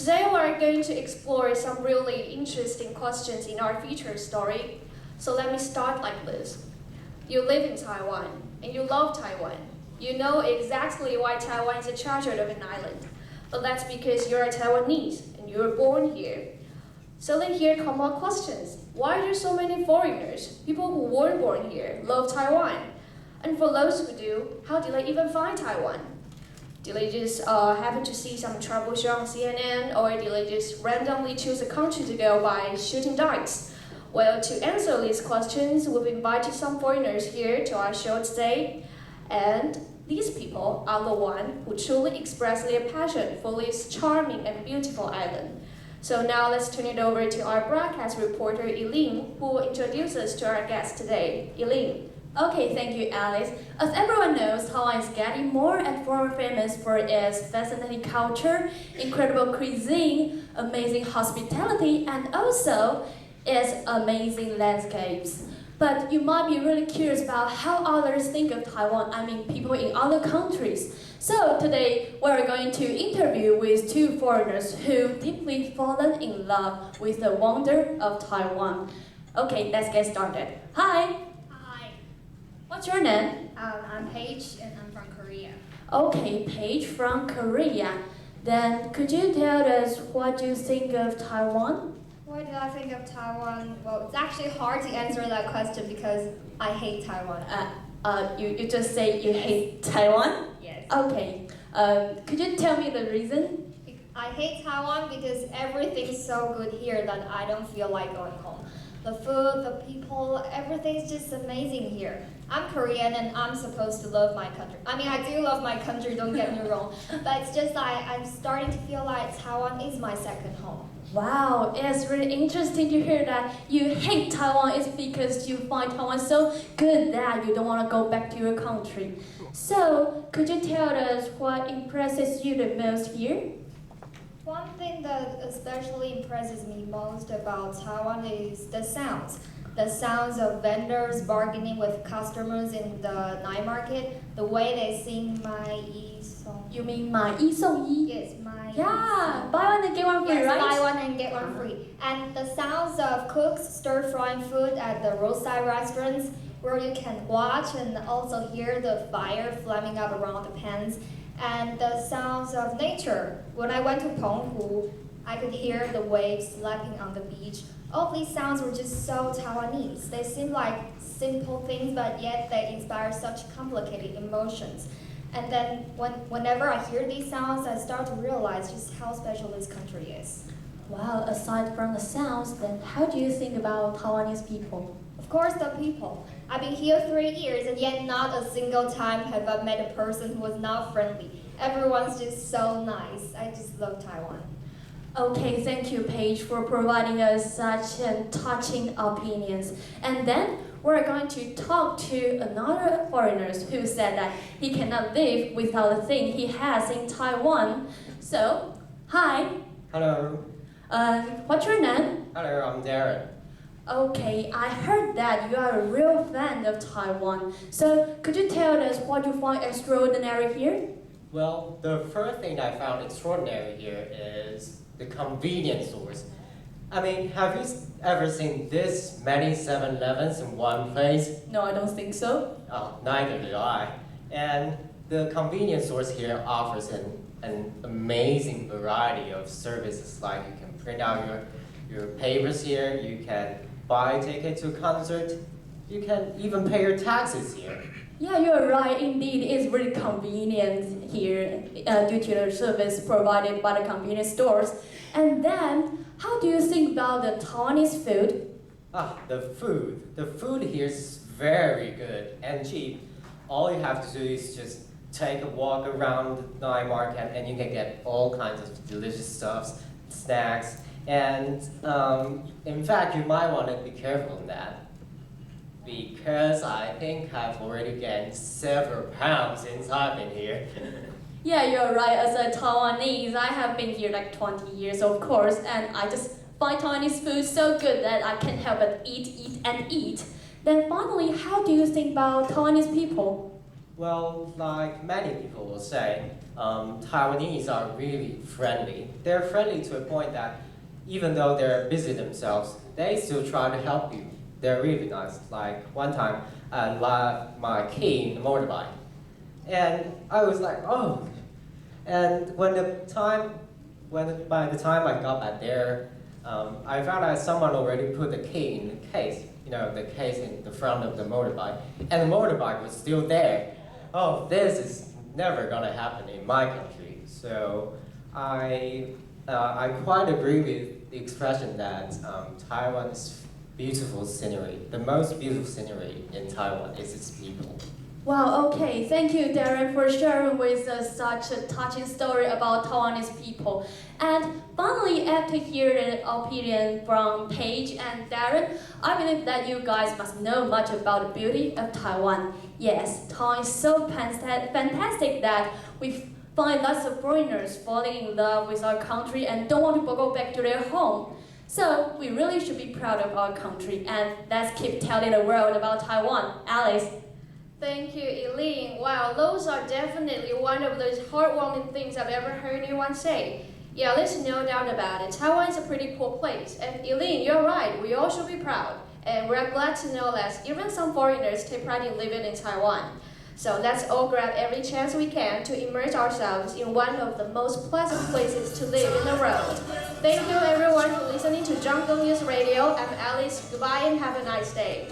Today we're going to explore some really interesting questions in our feature story. So let me start like this. You live in Taiwan and you love Taiwan. You know exactly why Taiwan is a treasure of an island. But that's because you're a Taiwanese and you were born here. So then here come more questions. Why are there so many foreigners, people who weren't born here, love Taiwan? And for those who do, how did they even find Taiwan? Did they just happen to see some travel show on CNN, or did they just randomly choose a country to go by shooting dice? Well, to answer these questions, we've invited some foreigners here to our show today, and these people are the ones who truly express their passion for this charming and beautiful island. So now let's turn it over to our broadcast reporter, Eileen, who will introduce us to our guest today. Eileen. Okay, thank you, Alice. As everyone knows, Taiwan is getting more and more famous for its fascinating culture, incredible cuisine, amazing hospitality, and also its amazing landscapes. But you might be really curious about how others think of Taiwan, I mean people in other countries. So today, we're going to interview with two foreigners who deeply fallen in love with the wonder of Taiwan. Okay, let's get started. Hi! What's your name? I'm Paige and I'm from Korea. Okay, Paige from Korea. Then could you tell us what you think of Taiwan? What do I think of Taiwan? Well, it's actually hard to answer that question because I hate Taiwan. You just say you hate Taiwan? Yes. Okay. Could you tell me the reason? I hate Taiwan because everything's so good here that I don't feel like going home. The food, the people, everything's just amazing here. I'm Korean and I'm supposed to love my country. I mean, I do love my country, don't get me wrong. But it's just I'm starting to feel like Taiwan is my second home. Wow, it's really interesting to hear that you hate Taiwan is because you find Taiwan so good that you don't want to go back to your country. So, could you tell us what impresses you the most here? One thing that especially impresses me most about Taiwan is the sounds. The sounds of vendors bargaining with customers in the night market, the way they sing my yi song. You mean 买一送一? Yes, my Yeah, buy one and get one free, yes, right? buy one and get one free. And the sounds of cooks stir-frying food at the roadside restaurants where you can watch and also hear the fire flaming up around the pans. And the sounds of nature. When I went to Penghu, I could hear the waves lapping on the beach. All these sounds were just so Taiwanese. They seem like simple things, but yet they inspire such complicated emotions. And then whenever I hear these sounds, I start to realize just how special this country is. Wow, aside from the sounds, then how do you think about Taiwanese people? Of course, the people. I've been here 3 years and yet not a single time have I met a person who was not friendly. Everyone's just so nice. I just love Taiwan. Okay, thank you, Paige, for providing us such touching opinions. And then we're going to talk to another foreigner who said that he cannot live without the thing he has in Taiwan. So, hi. Hello. What's your name? Hello, I'm Darren. Okay, I heard that you are a real fan of Taiwan. So, could you tell us what you find extraordinary here? Well, the first thing I found extraordinary here is the convenience stores. I mean, have you ever seen this many 7-Elevens in one place? No, I don't think so. Oh, neither did I. And the convenience stores here offers an amazing variety of services, like you can print out your papers here, you can buy a ticket to a concert, you can even pay your taxes here. Yeah, you're right. Indeed, it's really convenient here due to the service provided by the convenience stores. And then, how do you think about the Taiwanese food? The food. The food here is very good and cheap. All you have to do is just take a walk around the night market and you can get all kinds of delicious stuffs, snacks, and in fact, you might want to be careful in that, because I think I've already gained several pounds since I've been here. Yeah, you're right. As a Taiwanese, I have been here like 20 years, of course, and I just find Taiwanese food so good that I can't help but eat, and eat. Then finally, how do you think about Taiwanese people? Well, like many people will say, Taiwanese are really friendly. They're friendly to a point that even though they're busy themselves, they still try to help you. They're really nice. Like one time, I left my key in the motorbike. And I was like, oh. And by the time I got back there, I found out someone already put the key in the case, the case in the front of the motorbike, and the motorbike was still there. Oh, this is never gonna happen in my country. So I quite agree with the expression that Taiwan is beautiful scenery. The most beautiful scenery in Taiwan is its people. Wow, okay. Thank you, Darren, for sharing with us such a touching story about Taiwanese people. And finally, after hearing the opinion from Paige and Darren, I believe that you guys must know much about the beauty of Taiwan. Yes, Taiwan is so fantastic that we find lots of foreigners falling in love with our country and don't want to go back to their home. So we really should be proud of our country, and let's keep telling the world about Taiwan. Alice. Thank you, Eileen. Wow, those are definitely one of those heartwarming things I've ever heard anyone say. Yeah, there's no doubt about it. Taiwan is a pretty cool place. And Eileen, you're right. We all should be proud. And we're glad to know that even some foreigners take pride in living in Taiwan. So let's all grab every chance we can to immerse ourselves in one of the most pleasant places to live in the world. Thank you everyone for listening to Jungle News Radio. I'm Alice. Goodbye and have a nice day.